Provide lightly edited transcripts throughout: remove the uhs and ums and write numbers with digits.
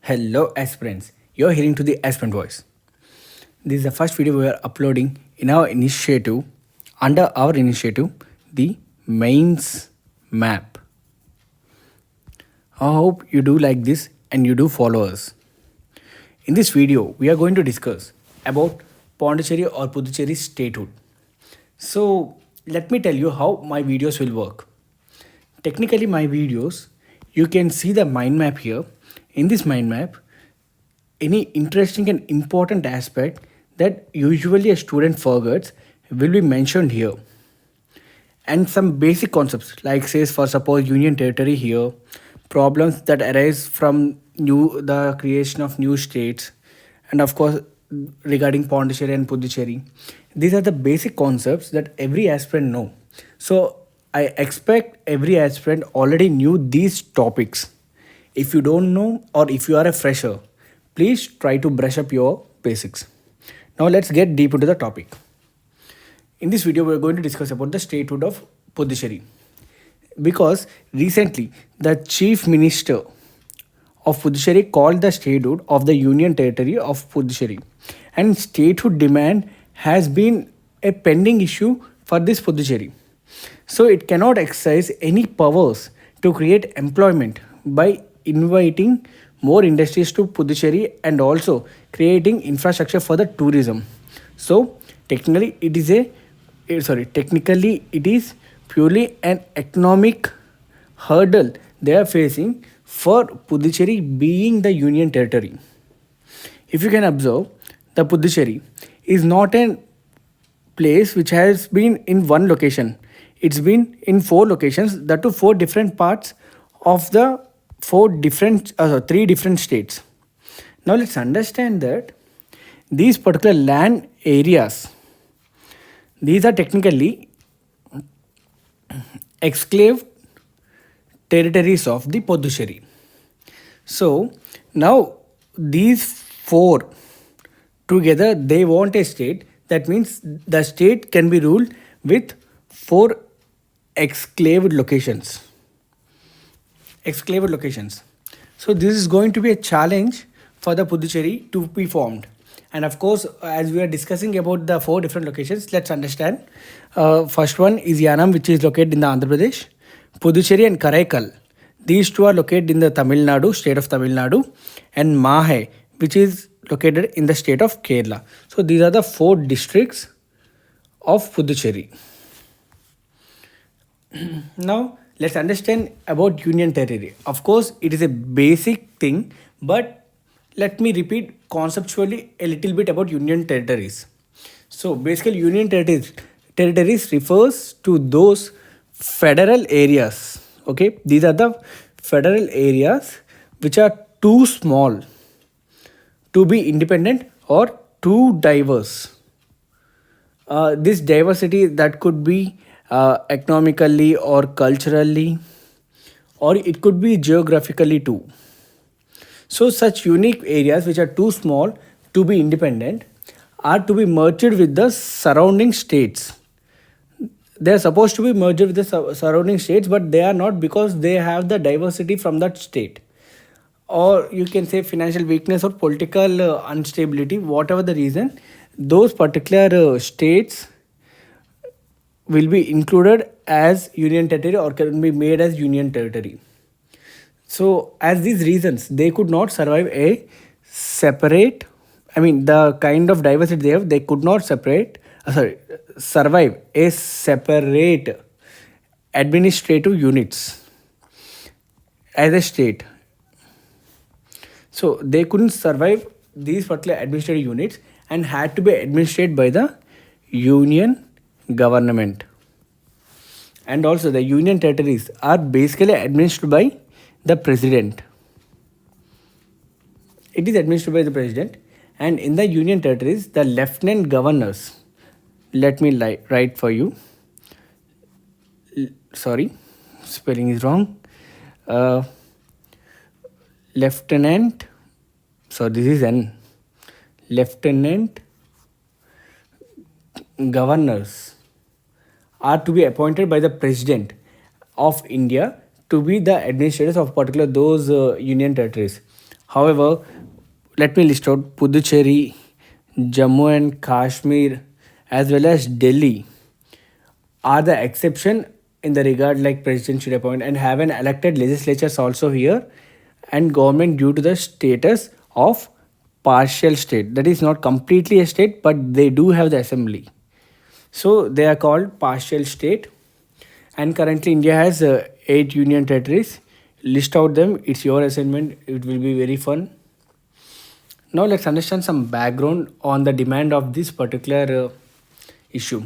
Hello aspirants, you're hearing to the aspirant voice. This is the first video we are uploading in our initiative, under our initiative, the mains map. I hope you do like this and you do follow us. In this video, we are going to discuss about Pondicherry or Puducherry statehood. So let me tell you how my videos will work. Technically my videos, you can see the mind map here. In this mind map, any interesting and important aspect that usually a student forgets will be mentioned here, and some basic concepts like says for suppose union territory here, problems that arise from the creation of new states, and of course regarding Pondicherry and Puducherry. These are the basic concepts that every aspirant know. So I expect every aspirant already knew these topics. If you don't know or if you are a fresher, please try to brush up your basics. Now let's get deep into the topic. In this video, we are going to discuss about the statehood of Puducherry, because recently the Chief Minister of Puducherry called the statehood of the Union Territory of Puducherry, and statehood demand has been a pending issue for this Puducherry. So it cannot exercise any powers to create employment by inviting more industries to Puducherry and also creating infrastructure for the tourism. So technically it is purely an economic hurdle they are facing for Puducherry being the union territory. If you can observe, the Puducherry is not a place which has been in one location. It's been in four locations, that to four different parts of the three different states. Now let's understand that these particular land areas, these are technically exclave territories of the Puducherry. So now these four together they want a state. That means the state can be ruled with four exclave locations. Exclave locations. So this is going to be a challenge for the Puducherry to be formed. And of course, as we are discussing about the four different locations, let's understand. First one is Yanam, which is located in the Andhra Pradesh, Puducherry and Karaikal. These two are located in the Tamil Nadu, state of Tamil Nadu, and Mahe, which is located in the state of Kerala. So these are the four districts of Puducherry. Now let's understand about union territory. Of course, it is a basic thing, but let me repeat conceptually a little bit about union territories. So basically union territories refers to those federal areas. Okay, these are the federal areas which are too small to be independent or too diverse. This diversity that could be economically or culturally, or it could be geographically too. So such unique areas which are too small to be independent are to be merged with the surrounding states. They are supposed to be merged with the surrounding states, but they are not, because they have the diversity from that state, or you can say financial weakness or political instability, whatever the reason. Those particular states will be included as union territory or can be made as union territory. So as these reasons, they could not survive a separate, I mean the kind of diversity they have, they could not survive a separate administrative units as a state. So they couldn't survive these particular administrative units and had to be administered by the union government. And also the union territories are basically administered by the president. It is administered by the president, and in the union territories the lieutenant governors, let me write for you, sorry, spelling is wrong, lieutenant, so this is an lieutenant governors are to be appointed by the president of India to be the administrators of particular those union territories. However, let me list out Puducherry, Jammu and Kashmir, as well as Delhi are the exception in the regard like president should appoint and have an elected legislatures also here and government due to the status of partial state, that is not completely a state but they do have the assembly, so they are called partial state. And currently India has 8 union territories. List out them, it's your assignment, it will be very fun. Now let's understand some background on the demand of this particular issue.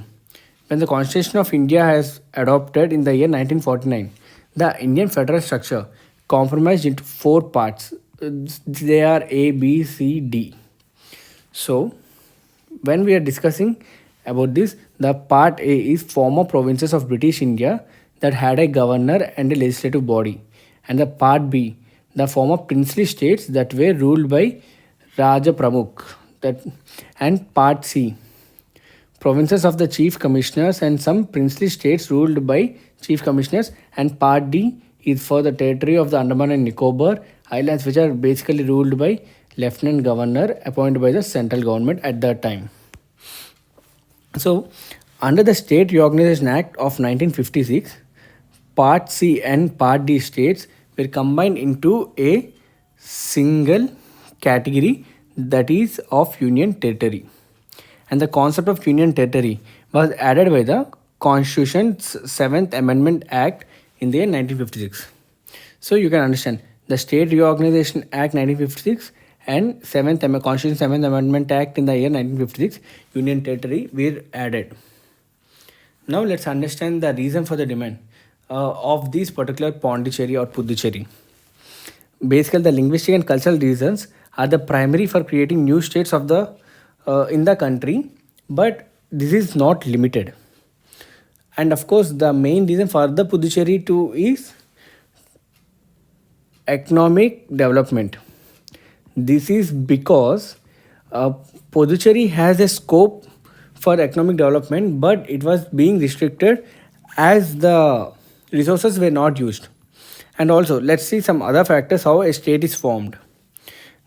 When the Constitution of India has adopted in the year 1949, the Indian federal structure compromised into four parts. They are A, B, C, D. So when we are discussing about this, the part A is former provinces of British India that had a governor and a legislative body, and the part B, the former princely states that were ruled by Raja Pramukh. That and part C, provinces of the chief commissioners and some princely states ruled by chief commissioners, and part D is for the territory of the Andaman and Nicobar Islands, which are basically ruled by lieutenant governor appointed by the central government at that time. So, under the State Reorganization Act of 1956, Part C and Part D states were combined into a single category, that is of Union Territory. And the concept of Union Territory was added by the Constitution's 7th Amendment Act in the year 1956. So you can understand the State Reorganization Act 1956 and Constitution 7th Amendment Act in the year 1956, Union Territory were added. Now let's understand the reason for the demand of this particular Pondicherry or Puducherry. Basically, the linguistic and cultural reasons are the primary for creating new states of the in the country, but this is not limited. And of course, the main reason for the Puducherry too is economic development. This is because Puducherry has a scope for economic development, but it was being restricted as the resources were not used. And also, let's see some other factors how a state is formed.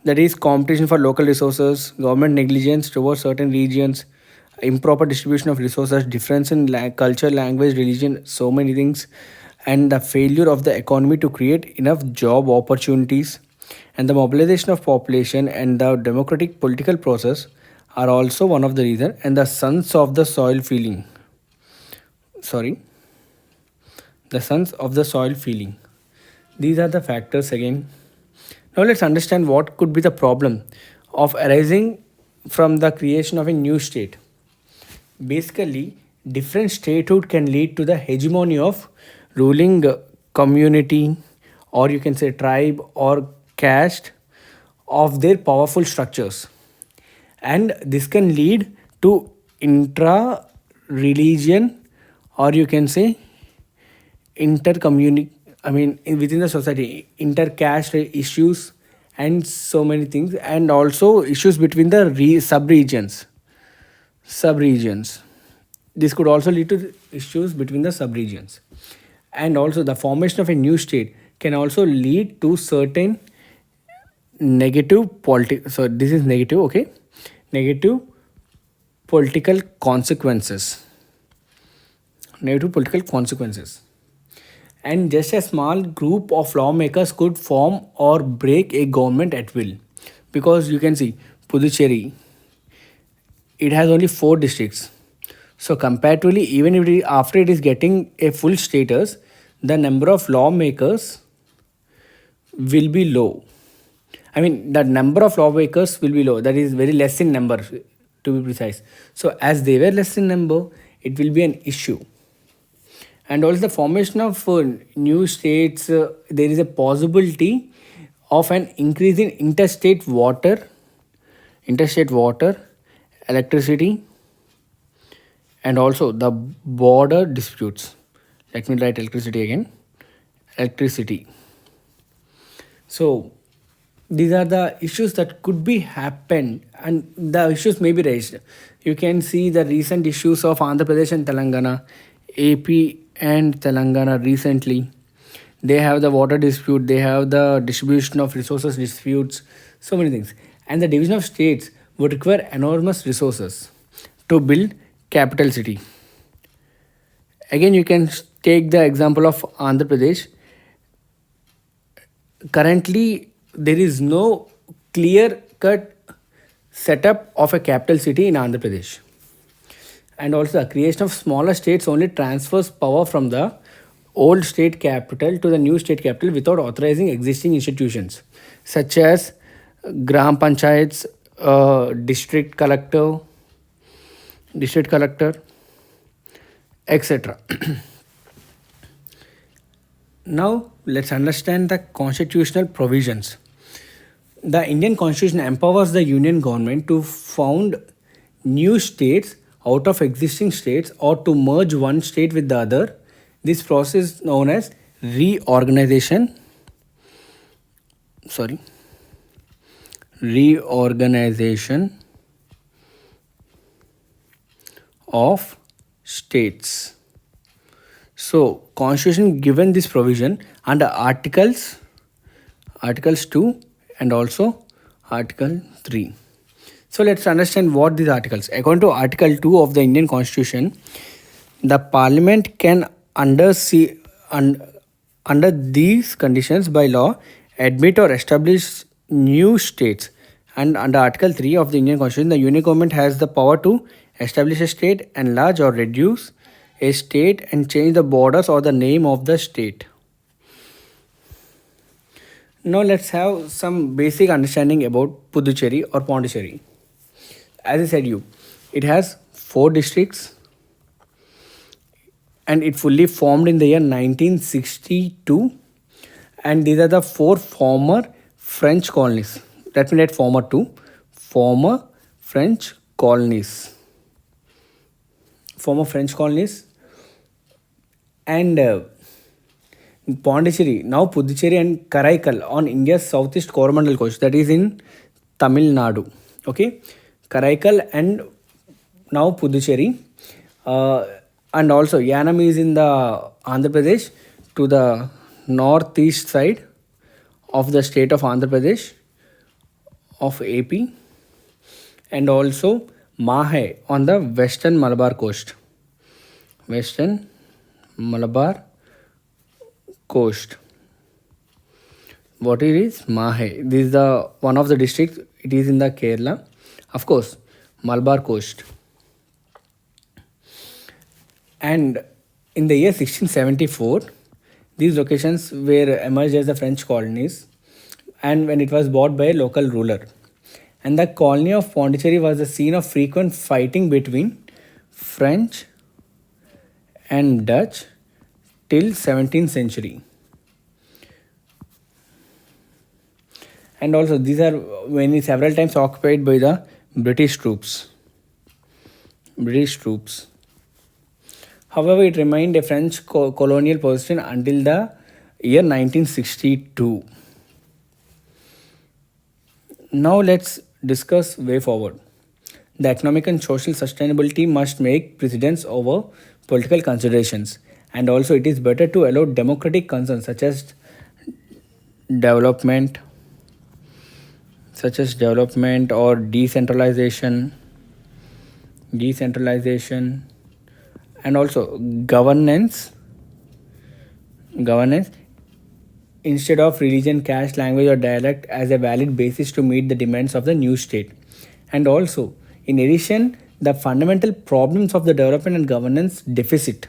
That is competition for local resources, government negligence towards certain regions, improper distribution of resources, difference in culture, language, religion, so many things, and the failure of the economy to create enough job opportunities, and the mobilization of population and the democratic political process are also one of the reasons, and the sons of the soil feeling. Sorry, the sons of the soil feeling. These are the factors again. Now let's understand what could be the problem of arising from the creation of a new state. Basically, different statehood can lead to the hegemony of ruling community, or you can say tribe or caste of their powerful structures, and this can lead to intra religion, or you can say intercommuni within the society, intercaste issues and so many things, and also issues between the subregions. This could also lead to issues between the subregions. And also the formation of a new state can also lead to certain negative so this is negative, okay, negative political consequences. Negative political consequences. And just a small group of lawmakers could form or break a government at will. Because you can see Puducherry, it has only 4 districts. So comparatively, even if after it is getting a full status, the number of lawmakers will be low. The number of lawmakers will be low. That is very less in number, to be precise. So as they were less in number, it will be an issue. And also the formation of new states, there is a possibility of an increase in interstate water, electricity, and also the border disputes. Let me write electricity again. Electricity. So these are the issues that could be happened, and the issues may be raised. You can see the recent issues of Andhra Pradesh and Telangana, AP and Telangana recently. They have the water dispute, they have the distribution of resources disputes, so many things. And the division of states would require enormous resources to build capital city. Again, you can take the example of Andhra Pradesh. Currently, there is no clear cut setup of a capital city in Andhra Pradesh. And also, the creation of smaller states only transfers power from the old state capital to the new state capital without authorizing existing institutions such as gram panchayats, district collector, etc. Now, let's understand the constitutional provisions. The Indian Constitution empowers the Union government to found new states out of existing states or to merge one state with the other. This process is known as reorganization. Sorry, reorganization of states. So, Constitution given this provision under Articles 2 and also Article 3. So, let's understand what these articles. According to Article 2 of the Indian Constitution, the Parliament can under these conditions by law admit or establish new states. And under Article 3 of the Indian Constitution, the Union government has the power to establish a state, enlarge or reduce a state, and change the borders or the name of the state. Now let's have some basic understanding about Puducherry or Pondicherry. As I said you, it has 4 districts and it fully formed in the year 1962, and these are the 4 former French colonies. Let me write former 2. Former French colonies. Former French colonies. And Pondicherry, now Puducherry and Karaikal on India's southeast Coromandel coast, that is in Tamil Nadu. Okay, Karaikal and now Puducherry. And also Yanam is in the Andhra Pradesh to the northeast side of the state of Andhra Pradesh of AP, and also Mahe on the western Malabar coast. Western Malabar coast. What it is? Mahe. This is the one of the districts. It is in the Kerala. Of course, Malabar coast. And in the year 1674, these locations were emerged as the French colonies, and when it was bought by a local ruler. And the colony of Pondicherry was the scene of frequent fighting between French and Dutch till 17th century. And also these are many several times occupied by the British troops. However, it remained a French colonial possession until the year 1962. Now let's discuss way forward. The economic and social sustainability must make precedence over political considerations, and also it is better to allow democratic concerns such as development or decentralization, and also governance instead of religion, caste, language or dialect as a valid basis to meet the demands of the new state. And also, in addition, the fundamental problems of the development and governance deficit,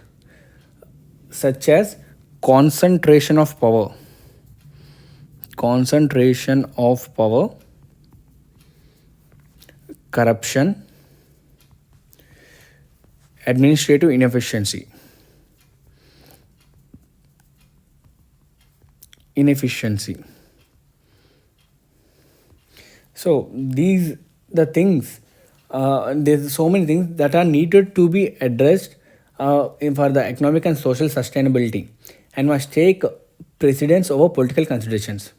such as concentration of power, corruption, administrative inefficiency. So these the things. There's so many things that are needed to be addressed for the economic and social sustainability, and must take precedence over political considerations.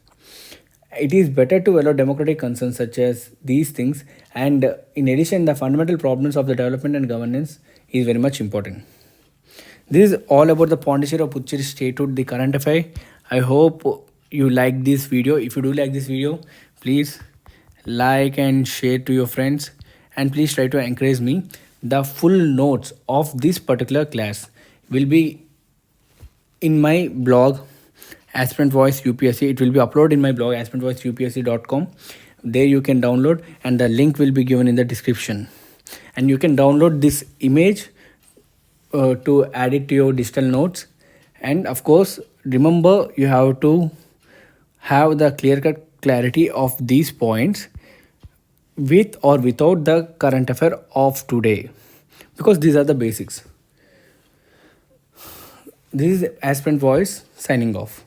It is better to allow democratic concerns such as these things, and in addition, the fundamental problems of the development and governance is very much important. This is all about the Pondicherry or Puducherry statehood, the current affair. I hope you like this video. If you do like this video, please like and share to your friends, and please try to encourage me. The full notes of this particular class will be in my blog Aspirant Voice UPSC. It will be uploaded in my blog aspirantvoiceupsc.com. There you can download, and the link will be given in the description. And you can download this image to add it to your digital notes. And of course, remember, you have to have the clear cut clarity of these points with or without the current affair of today, because these are the basics. This is Aspirant Voice signing off.